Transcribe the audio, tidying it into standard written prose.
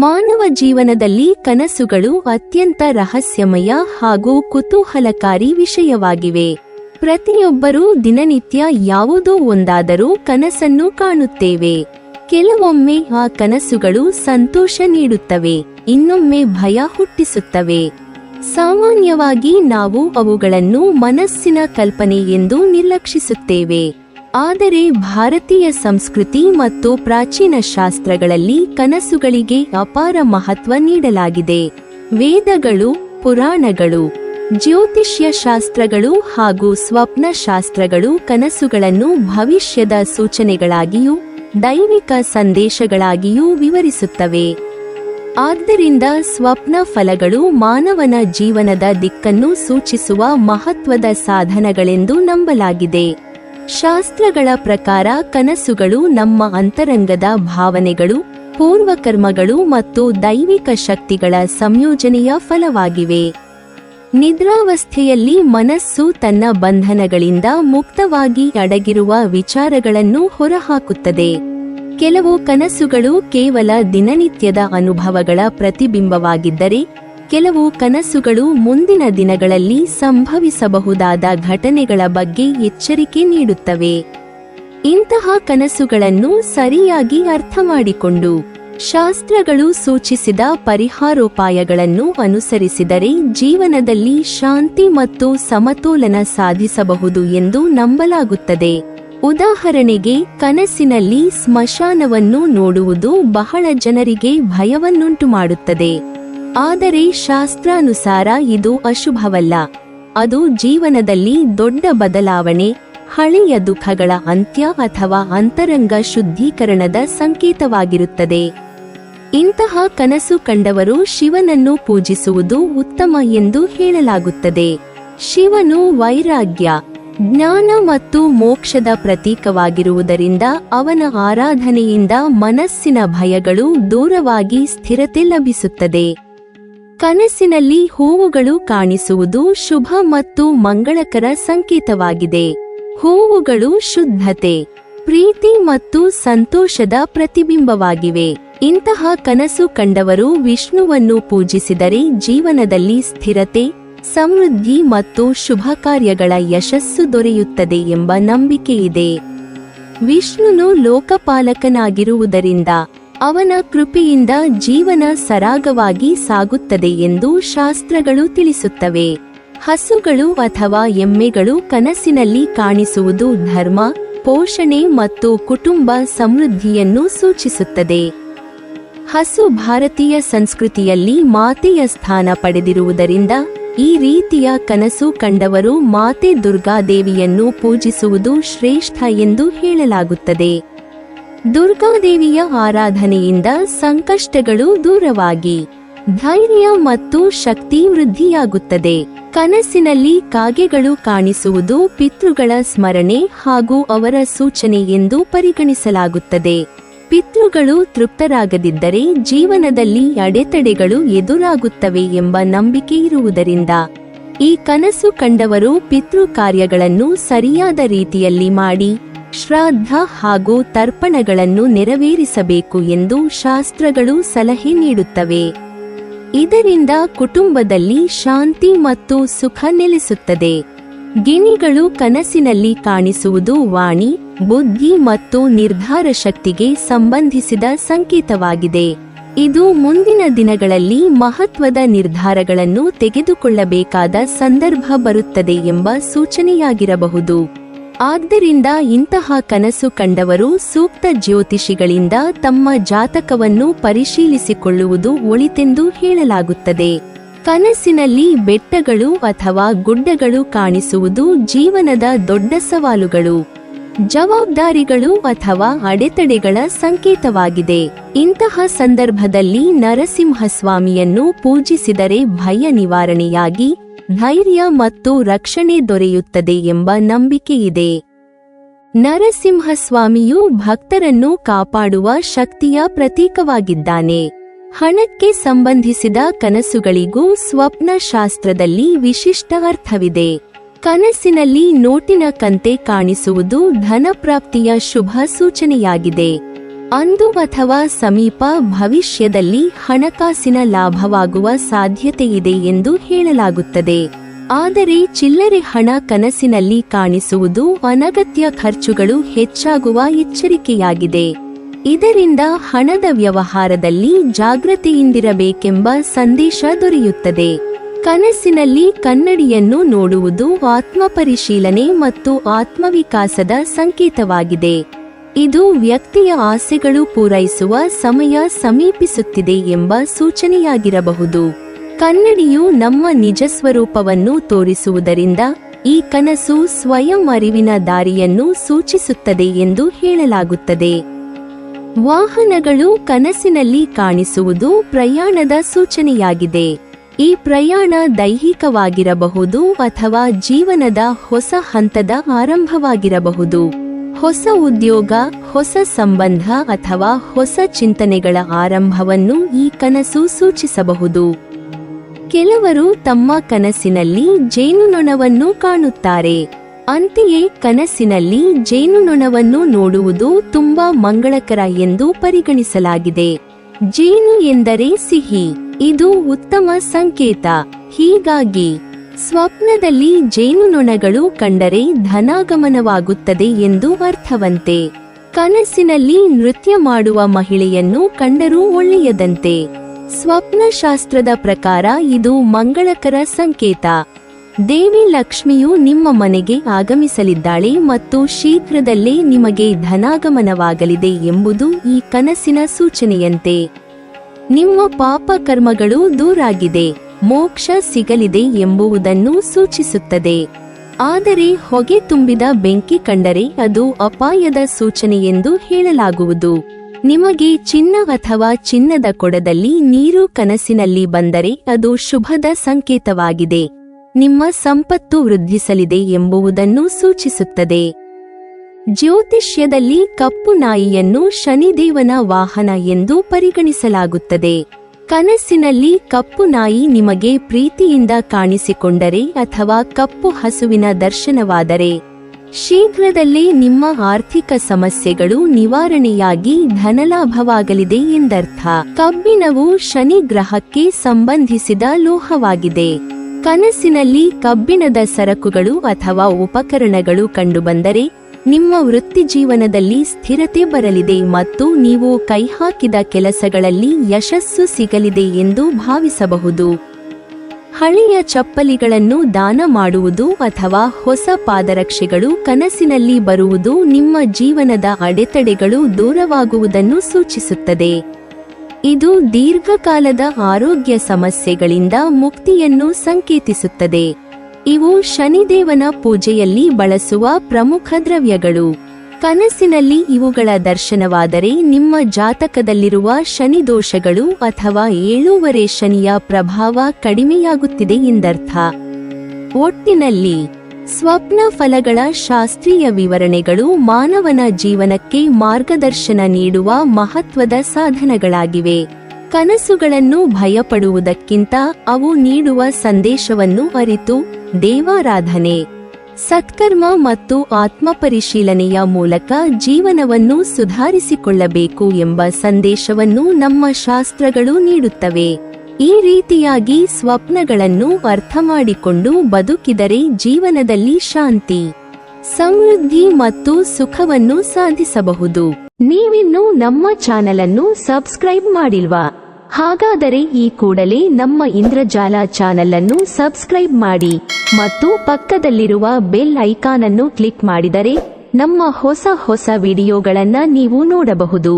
ಮಾನವ ಜೀವನದಲ್ಲಿ ಕನಸುಗಳು ಅತ್ಯಂತ ರಹಸ್ಯಮಯ ಹಾಗೂ ಕುತೂಹಲಕಾರಿ ವಿಷಯವಾಗಿವೆ. ಪ್ರತಿಯೊಬ್ಬರೂ ದಿನನಿತ್ಯ ಯಾವುದೋ ಒಂದಾದರೂ ಕನಸನ್ನು ಕಾಣುತ್ತೇವೆ. ಕೆಲವೊಮ್ಮೆ ಆ ಕನಸುಗಳು ಸಂತೋಷ ನೀಡುತ್ತವೆ, ಇನ್ನೊಮ್ಮೆ ಭಯ ಹುಟ್ಟಿಸುತ್ತವೆ. ಸಾಮಾನ್ಯವಾಗಿ ನಾವು ಅವುಗಳನ್ನು ಮನಸ್ಸಿನ ಕಲ್ಪನೆ ಎಂದು ನಿರ್ಲಕ್ಷಿಸುತ್ತೇವೆ. ಆದರೆ ಭಾರತೀಯ ಸಂಸ್ಕೃತಿ ಮತ್ತು ಪ್ರಾಚೀನ ಶಾಸ್ತ್ರಗಳಲ್ಲಿ ಕನಸುಗಳಿಗೆ ಅಪಾರ ಮಹತ್ವ ನೀಡಲಾಗಿದೆ. ವೇದಗಳು, ಪುರಾಣಗಳು, ಜ್ಯೋತಿಷ್ಯ ಶಾಸ್ತ್ರಗಳು ಹಾಗೂ ಸ್ವಪ್ನ ಶಾಸ್ತ್ರಗಳು ಕನಸುಗಳನ್ನು ಭವಿಷ್ಯದ ಸೂಚನೆಗಳಾಗಿಯೂ ದೈವಿಕ ಸಂದೇಶಗಳಾಗಿಯೂ ವಿವರಿಸುತ್ತವೆ. ಆದ್ದರಿಂದ ಸ್ವಪ್ನ ಫಲಗಳು ಮಾನವನ ಜೀವನದ ದಿಕ್ಕನ್ನು ಸೂಚಿಸುವ ಮಹತ್ವದ ಸಾಧನಗಳೆಂದು ನಂಬಲಾಗಿದೆ. ಶಾಸ್ತ್ರಗಳ ಪ್ರಕಾರ ಕನಸುಗಳು ನಮ್ಮ ಅಂತರಂಗದ ಭಾವನೆಗಳು, ಪೂರ್ವಕರ್ಮಗಳು ಮತ್ತು ದೈವಿಕ ಶಕ್ತಿಗಳ ಸಂಯೋಜನೆಯ ಫಲವಾಗಿವೆ. ನಿದ್ರಾವಸ್ಥೆಯಲ್ಲಿ ಮನಸ್ಸು ತನ್ನ ಬಂಧನಗಳಿಂದ ಮುಕ್ತವಾಗಿ ಅಡಗಿರುವ ವಿಚಾರಗಳನ್ನು ಹೊರಹಾಕುತ್ತದೆ. ಕೆಲವು ಕನಸುಗಳು ಕೇವಲ ದಿನನಿತ್ಯದ ಅನುಭವಗಳ ಪ್ರತಿಬಿಂಬವಾಗಿದ್ದರೆ, ಕೆಲವು ಕನಸುಗಳು ಮುಂದಿನ ದಿನಗಳಲ್ಲಿ ಸಂಭವಿಸಬಹುದಾದ ಘಟನೆಗಳ ಬಗ್ಗೆ ಎಚ್ಚರಿಕೆ ನೀಡುತ್ತವೆ. ಇಂತಹ ಕನಸುಗಳನ್ನು ಸರಿಯಾಗಿ ಅರ್ಥಮಾಡಿಕೊಂಡು ಶಾಸ್ತ್ರಗಳು ಸೂಚಿಸಿದ ಪರಿಹಾರೋಪಾಯಗಳನ್ನು ಅನುಸರಿಸಿದರೆ ಜೀವನದಲ್ಲಿ ಶಾಂತಿ ಮತ್ತು ಸಮತೋಲನ ಸಾಧಿಸಬಹುದು ಎಂದು ನಂಬಲಾಗುತ್ತದೆ. ಉದಾಹರಣೆಗೆ, ಕನಸಿನಲ್ಲಿ ಸ್ಮಶಾನವನ್ನು ನೋಡುವುದು ಬಹಳ ಜನರಿಗೆ ಭಯವನ್ನುಂಟು ಮಾಡುತ್ತದೆ. ಆದರೆ ಶಾಸ್ತ್ರಾನುಸಾರ ಇದು ಅಶುಭವಲ್ಲ. ಅದು ಜೀವನದಲ್ಲಿ ದೊಡ್ಡ ಬದಲಾವಣೆ, ಹಳೆಯ ದುಃಖಗಳ ಅಂತ್ಯ ಅಥವಾ ಅಂತರಂಗ ಶುದ್ಧೀಕರಣದ ಸಂಕೇತವಾಗಿರುತ್ತದೆ. ಇಂತಹ ಕನಸು ಕಂಡವರು ಶಿವನನ್ನು ಪೂಜಿಸುವುದು ಉತ್ತಮ ಎಂದು ಹೇಳಲಾಗುತ್ತದೆ. ಶಿವನು ವೈರಾಗ್ಯ, ಜ್ಞಾನ ಮತ್ತು ಮೋಕ್ಷದ ಪ್ರತೀಕವಾಗಿರುವುದರಿಂದ ಅವನ ಆರಾಧನೆಯಿಂದ ಮನಸ್ಸಿನ ಭಯಗಳು ದೂರವಾಗಿ ಸ್ಥಿರತೆ ಲಭಿಸುತ್ತದೆ. ಕನಸಿನಲ್ಲಿ ಹೂವುಗಳು ಕಾಣಿಸುವುದು ಶುಭ ಮತ್ತು ಮಂಗಳಕರ ಸಂಕೇತವಾಗಿದೆ. ಹೂವುಗಳು ಶುದ್ಧತೆ, ಪ್ರೀತಿ ಮತ್ತು ಸಂತೋಷದ ಪ್ರತಿಬಿಂಬವಾಗಿವೆ. ಇಂತಹ ಕನಸು ಕಂಡವರು ವಿಷ್ಣುವನ್ನು ಪೂಜಿಸಿದರೆ ಜೀವನದಲ್ಲಿ ಸ್ಥಿರತೆ, ಸಮೃದ್ಧಿ ಮತ್ತು ಶುಭ ಕಾರ್ಯಗಳ ಯಶಸ್ಸು ದೊರೆಯುತ್ತದೆ ಎಂಬ ನಂಬಿಕೆಯಿದೆ. ವಿಷ್ಣುನು ಲೋಕಪಾಲಕನಾಗಿರುವುದರಿಂದ ಅವನ ಕೃಪೆಯಿಂದ ಜೀವನ ಸರಾಗವಾಗಿ ಸಾಗುತ್ತದೆ ಎಂದು ಶಾಸ್ತ್ರಗಳು ತಿಳಿಸುತ್ತವೆ. ಹಸುಗಳು ಅಥವಾ ಎಮ್ಮೆಗಳು ಕನಸಿನಲ್ಲಿ ಕಾಣಿಸುವುದು ಧರ್ಮ, ಪೋಷಣೆ ಮತ್ತು ಕುಟುಂಬ ಸಮೃದ್ಧಿಯನ್ನು ಸೂಚಿಸುತ್ತದೆ. ಹಸು ಭಾರತೀಯ ಸಂಸ್ಕೃತಿಯಲ್ಲಿ ಮಾತೆಯ ಸ್ಥಾನ ಪಡೆದಿರುವುದರಿಂದ ಈ ರೀತಿಯ ಕನಸು ಕಂಡವರು ಮಾತೆ ದುರ್ಗಾದೇವಿಯನ್ನು ಪೂಜಿಸುವುದು ಶ್ರೇಷ್ಠ ಎಂದು ಹೇಳಲಾಗುತ್ತದೆ. ದುರ್ಗಾದೇವಿಯ ಆರಾಧನೆಯಿಂದ ಸಂಕಷ್ಟಗಳು ದೂರವಾಗಿ ಧೈರ್ಯ ಮತ್ತು ಶಕ್ತಿ ವೃದ್ಧಿಯಾಗುತ್ತದೆ. ಕನಸಿನಲ್ಲಿ ಕಾಗೆಗಳು ಕಾಣಿಸುವುದು ಪಿತೃಗಳ ಸ್ಮರಣೆ ಹಾಗೂ ಅವರ ಸೂಚನೆ ಎಂದು ಪರಿಗಣಿಸಲಾಗುತ್ತದೆ. ಪಿತೃಗಳು ತೃಪ್ತರಾಗದಿದ್ದರೆ ಜೀವನದಲ್ಲಿ ಅಡೆತಡೆಗಳು ಎದುರಾಗುತ್ತವೆ ಎಂಬ ನಂಬಿಕೆ ಇರುವುದರಿಂದ ಈ ಕನಸು ಕಂಡವರು ಪಿತೃ ಕಾರ್ಯಗಳನ್ನು ಸರಿಯಾದ ರೀತಿಯಲ್ಲಿ ಮಾಡಿ ಶ್ರಾದ್ದ ಹಾಗೂ ತರ್ಪಣಗಳನ್ನು ನೆರವೇರಿಸಬೇಕು ಎಂದು ಶಾಸ್ತ್ರಗಳು ಸಲಹೆ ನೀಡುತ್ತವೆ. ಇದರಿಂದ ಕುಟುಂಬದಲ್ಲಿ ಶಾಂತಿ ಮತ್ತು ಸುಖ ನೆಲೆಸುತ್ತದೆ. ಗಿಣಿಗಳು ಕನಸಿನಲ್ಲಿ ಕಾಣಿಸುವುದು ವಾಣಿ, ಬುದ್ಧಿ ಮತ್ತು ನಿರ್ಧಾರ ಶಕ್ತಿಗೆ ಸಂಬಂಧಿಸಿದ ಸಂಕೇತವಾಗಿದೆ. ಇದು ಮುಂದಿನ ದಿನಗಳಲ್ಲಿ ಮಹತ್ವದ ನಿರ್ಧಾರಗಳನ್ನು ತೆಗೆದುಕೊಳ್ಳಬೇಕಾದ ಸಂದರ್ಭ ಬರುತ್ತದೆ ಎಂಬ ಸೂಚನೆಯಾಗಿರಬಹುದು. ಆದ್ದರಿಂದ ಇಂತಹ ಕನಸು ಕಂಡವರು ಸೂಕ್ತ ಜ್ಯೋತಿಷಿಗಳಿಂದ ತಮ್ಮ ಜಾತಕವನ್ನು ಪರಿಶೀಲಿಸಿಕೊಳ್ಳುವುದು ಒಳಿತೆಂದು ಹೇಳಲಾಗುತ್ತದೆ. ಕನಸಿನಲ್ಲಿ ಬೆಟ್ಟಗಳು ಅಥವಾ ಗುಡ್ಡಗಳು ಕಾಣಿಸುವುದು ಜೀವನದ ದೊಡ್ಡ ಸವಾಲುಗಳು, ಜವಾಬ್ದಾರಿಗಳು ಅಥವಾ ಅಡೆತಡೆಗಳ ಸಂಕೇತವಾಗಿದೆ. ಇಂತಹ ಸಂದರ್ಭದಲ್ಲಿ ನರಸಿಂಹಸ್ವಾಮಿಯನ್ನು ಪೂಜಿಸಿದರೆ ಭಯ ನಿವಾರಣೆಯಾಗಿ ಧೈರ್ಯ ಮತ್ತು ರಕ್ಷಣೆ ದೊರೆಯುತ್ತದೆ ಎಂಬ ನಂಬಿಕೆಯಿದೆ. ನರಸಿಂಹಸ್ವಾಮಿಯು ಭಕ್ತರನ್ನು ಕಾಪಾಡುವ ಶಕ್ತಿಯ ಪ್ರತೀಕವಾಗಿದ್ದಾನೆ. ಹಣಕ್ಕೆ ಸಂಬಂಧಿಸಿದ ಕನಸುಗಳಿಗೂ ಸ್ವಪ್ನ ಶಾಸ್ತ್ರದಲ್ಲಿ ವಿಶಿಷ್ಟ ಅರ್ಥವಿದೆ. ಕನಸಿನಲ್ಲಿ ನೋಟಿನ ಕಂತೆ ಕಾಣಿಸುವುದು ಧನಪ್ರಾಪ್ತಿಯ ಶುಭ ಸೂಚನೆಯಾಗಿದೆ. ಅಂದು ಅಥವಾ ಸಮೀಪ ಭವಿಷ್ಯದಲ್ಲಿ ಹಣಕಾಸಿನ ಲಾಭವಾಗುವ ಸಾಧ್ಯತೆಯಿದೆ ಎಂದು ಹೇಳಲಾಗುತ್ತದೆ. ಆದರೆ ಚಿಲ್ಲರೆ ಹಣ ಕನಸಿನಲ್ಲಿ ಕಾಣಿಸುವುದು ಅನಗತ್ಯ ಖರ್ಚುಗಳು ಹೆಚ್ಚಾಗುವ ಎಚ್ಚರಿಕೆಯಾಗಿದೆ. ಇದರಿಂದ ಹಣದ ವ್ಯವಹಾರದಲ್ಲಿ ಜಾಗೃತೆಯಿಂದಿರಬೇಕೆಂಬ ಸಂದೇಶ ದೊರೆಯುತ್ತದೆ. ಕನಸಿನಲ್ಲಿ ಕನ್ನಡಿಯನ್ನು ನೋಡುವುದು ಆತ್ಮಪರಿಶೀಲನೆ ಮತ್ತು ಆತ್ಮವಿಕಾಸದ ಸಂಕೇತವಾಗಿದೆ. ಇದು ವ್ಯಕ್ತಿಯ ಆಸೆಗಳು ಪೂರೈಸುವ ಸಮಯ ಸಮೀಪಿಸುತ್ತಿದೆ ಎಂಬ ಸೂಚನೆಯಾಗಿರಬಹುದು. ಕನ್ನಡಿಯು ನಮ್ಮ ನಿಜ ಸ್ವರೂಪವನ್ನು ತೋರಿಸುವುದರಿಂದ ಈ ಕನಸು ಸ್ವಯಂ ಅರಿವಿನ ದಾರಿಯನ್ನು ಸೂಚಿಸುತ್ತದೆ ಎಂದು ಹೇಳಲಾಗುತ್ತದೆ. ವಾಹನಗಳು ಕನಸಿನಲ್ಲಿ ಕಾಣಿಸುವುದು ಪ್ರಯಾಣದ ಸೂಚನೆಯಾಗಿದೆ. ಈ ಪ್ರಯಾಣ ದೈಹಿಕವಾಗಿರಬಹುದು ಅಥವಾ ಜೀವನದ ಹೊಸ ಹಂತದ ಆರಂಭವಾಗಿರಬಹುದು. ಹೊಸ ಉದ್ಯೋಗ, ಹೊಸ ಸಂಬಂಧ ಅಥವಾ ಹೊಸ ಚಿಂತನೆಗಳ ಆರಂಭವನ್ನು ಈ ಕನಸು ಸೂಚಿಸಬಹುದು. ಕೆಲವರು ತಮ್ಮ ಕನಸಿನಲ್ಲಿ ಜೇನುನೊಣವನ್ನು ಕಾಣುತ್ತಾರೆ. ಅಂತೆಯೇ ಕನಸಿನಲ್ಲಿ ಜೇನುನೊಣವನ್ನು ನೋಡುವುದು ತುಂಬಾ ಮಂಗಳಕರ ಎಂದು ಪರಿಗಣಿಸಲಾಗಿದೆ. ಜೇನು ಎಂದರೆ ಸಿಹಿ. ಇದು ಉತ್ತಮ ಸಂಕೇತ. ಹೀಗಾಗಿ ಸ್ವಪ್ನದಲ್ಲಿ ಜೇನುನೊಣಗಳು ಕಂಡರೆ ಧನಾಗಮನವಾಗುತ್ತದೆ ಎಂದು ಅರ್ಥವಂತೆ. ಕನಸಿನಲ್ಲಿ ನೃತ್ಯ ಮಾಡುವ ಮಹಿಳೆಯನ್ನು ಕಂಡರೂ ಒಳ್ಳೆಯದಂತೆ. ಸ್ವಪ್ನಶಾಸ್ತ್ರದ ಪ್ರಕಾರ ಇದು ಮಂಗಳಕರ ಸಂಕೇತ. ದೇವಿ ಲಕ್ಷ್ಮಿಯು ನಿಮ್ಮ ಮನೆಗೆ ಆಗಮಿಸಲಿದ್ದಾಳೆ ಮತ್ತು ಶೀಘ್ರದಲ್ಲೇ ನಿಮಗೆ ಧನಾಗಮನವಾಗಲಿದೆ ಎಂಬುದು ಈ ಕನಸಿನ ಸೂಚನೆಯಂತೆ. ನಿಮ್ಮ ಪಾಪ ಕರ್ಮಗಳು ದೂರಾಗಿದೆ, ಮೋಕ್ಷ ಸಿಗಲಿದೆ ಎಂಬುದನ್ನು ಸೂಚಿಸುತ್ತದೆ. ಆದರೆ ಹೊಗೆ ತುಂಬಿದ ಬೆಂಕಿ ಕಂಡರೆ ಅದು ಅಪಾಯದ ಸೂಚನೆಯೆಂದು ಹೇಳಲಾಗುವುದು. ನಿಮಗೆ ಚಿನ್ನ ಅಥವಾ ಚಿನ್ನದ ಕೊಡದಲ್ಲಿ ನೀರು ಕನಸಿನಲ್ಲಿ ಬಂದರೆ ಅದು ಶುಭದ ಸಂಕೇತವಾಗಿದೆ. ನಿಮ್ಮ ಸಂಪತ್ತು ವೃದ್ಧಿಸಲಿದೆ ಎಂಬುದನ್ನು ಸೂಚಿಸುತ್ತದೆ. ಜ್ಯೋತಿಷ್ಯದಲ್ಲಿ ಕಪ್ಪು ನಾಯಿಯನ್ನು ಶನಿದೇವನ ವಾಹನ ಎಂದು ಪರಿಗಣಿಸಲಾಗುತ್ತದೆ. ಕನಸಿನಲ್ಲಿ ಕಪ್ಪು ನಾಯಿ ನಿಮಗೆ ಪ್ರೀತಿಯಿಂದ ಕಾಣಿಸಿಕೊಂಡರೆ ಅಥವಾ ಕಪ್ಪು ಹಸುವಿನ ದರ್ಶನವಾದರೆ ಶೀಘ್ರದಲ್ಲೇ ನಿಮ್ಮ ಆರ್ಥಿಕ ಸಮಸ್ಯೆಗಳು ನಿವಾರಣೆಯಾಗಿ ಧನಲಾಭವಾಗಲಿದೆ ಎಂದರ್ಥ. ಕಬ್ಬಿಣವು ಶನಿ ಗ್ರಹಕ್ಕೆ ಸಂಬಂಧಿಸಿದ ಲೋಹವಾಗಿದೆ. ಕನಸಿನಲ್ಲಿ ಕಬ್ಬಿಣದ ಸರಕುಗಳು ಅಥವಾ ಉಪಕರಣಗಳು ಕಂಡುಬಂದರೆ ನಿಮ್ಮ ವೃತ್ತಿಜೀವನದಲ್ಲಿ ಸ್ಥಿರತೆ ಬರಲಿದೆ ಮತ್ತು ನೀವು ಕೈಹಾಕಿದ ಕೆಲಸಗಳಲ್ಲಿ ಯಶಸ್ಸು ಸಿಗಲಿದೆ ಎಂದು ಭಾವಿಸಬಹುದು. ಹಳೆಯ ಚಪ್ಪಲಿಗಳನ್ನು ದಾನ ಮಾಡುವುದು ಅಥವಾ ಹೊಸ ಪಾದರಕ್ಷೆಗಳು ಕನಸಿನಲ್ಲಿ ಬರುವುದು ನಿಮ್ಮ ಜೀವನದ ಅಡೆತಡೆಗಳು ದೂರವಾಗುವುದನ್ನು ಸೂಚಿಸುತ್ತದೆ. ಇದು ದೀರ್ಘಕಾಲದ ಆರೋಗ್ಯ ಸಮಸ್ಯೆಗಳಿಂದ ಮುಕ್ತಿಯನ್ನು ಸಂಕೇತಿಸುತ್ತದೆ. ಇವು ಶನಿದೇವನ ಪೂಜೆಯಲ್ಲಿ ಬಳಸುವ ಪ್ರಮುಖ ದ್ರವ್ಯಗಳು. ಕನಸಿನಲ್ಲಿ ಇವುಗಳ ದರ್ಶನವಾದರೆ ನಿಮ್ಮ ಜಾತಕದಲ್ಲಿರುವ ಶನಿ ದೋಷಗಳು ಅಥವಾ 7ನೇ ಶನಿಯ ಪ್ರಭಾವ ಕಡಿಮೆಯಾಗುತ್ತಿದೆ ಎಂದರ್ಥ. ಒಟ್ಟಿನಲ್ಲಿ ಸ್ವಪ್ನ ಫಲಗಳ ಶಾಸ್ತ್ರೀಯ ವಿವರಣೆಗಳು ಮಾನವನ ಜೀವನಕ್ಕೆ ಮಾರ್ಗದರ್ಶನ ನೀಡುವ ಮಹತ್ವದ ಸಾಧನಗಳಾಗಿವೆ. ಕನಸುಗಳನ್ನು ಭಯಪಡುವುದಕ್ಕಿಂತ ಅವು ನೀಡುವ ಸಂದೇಶವನ್ನು ಅರಿತು ದೇವಾರಾಧನೆ, ಸತ್ಕರ್ಮ ಮತ್ತು ಆತ್ಮಪರಿಶೀಲನೆಯ ಮೂಲಕ ಜೀವನವನ್ನು ಸುಧಾರಿಸಿಕೊಳ್ಳಬೇಕು ಎಂಬ ಸಂದೇಶವನ್ನು ನಮ್ಮ ಶಾಸ್ತ್ರಗಳು ನೀಡುತ್ತವೆ. ಈ ರೀತಿಯಾಗಿ ಸ್ವಪ್ನಗಳನ್ನು ಅರ್ಥಮಾಡಿಕೊಂಡು ಬದುಕಿದರೆ ಜೀವನದಲ್ಲಿ ಶಾಂತಿ, ಸಮೃದ್ಧಿ ಮತ್ತು ಸುಖವನ್ನು ಸಾಧಿಸಬಹುದು. ನೀವಿನ್ನೂ ನಮ್ಮ ಚಾನೆಲ್ ಅನ್ನು ಸಬ್ಸ್ಕ್ರೈಬ್ ಮಾಡಿಲ್ವಾ? ಹಾಗಾದರೆ ಈ ಕೂಡಲೇ ನಮ್ಮ ಇಂದ್ರಜಾಲ ಚಾನೆಲ್ ಅನ್ನು ಸಬ್ಸ್ಕ್ರೈಬ್ ಮಾಡಿ ಮತ್ತು ಪಕ್ಕದಲ್ಲಿರುವ ಬೆಲ್ ಐಕಾನ್ ಅನ್ನು ಕ್ಲಿಕ್ ಮಾಡಿದರೆ ನಮ್ಮ ಹೊಸ ವಿಡಿಯೋಗಳನ್ನು ನೀವು ನೋಡಬಹುದು.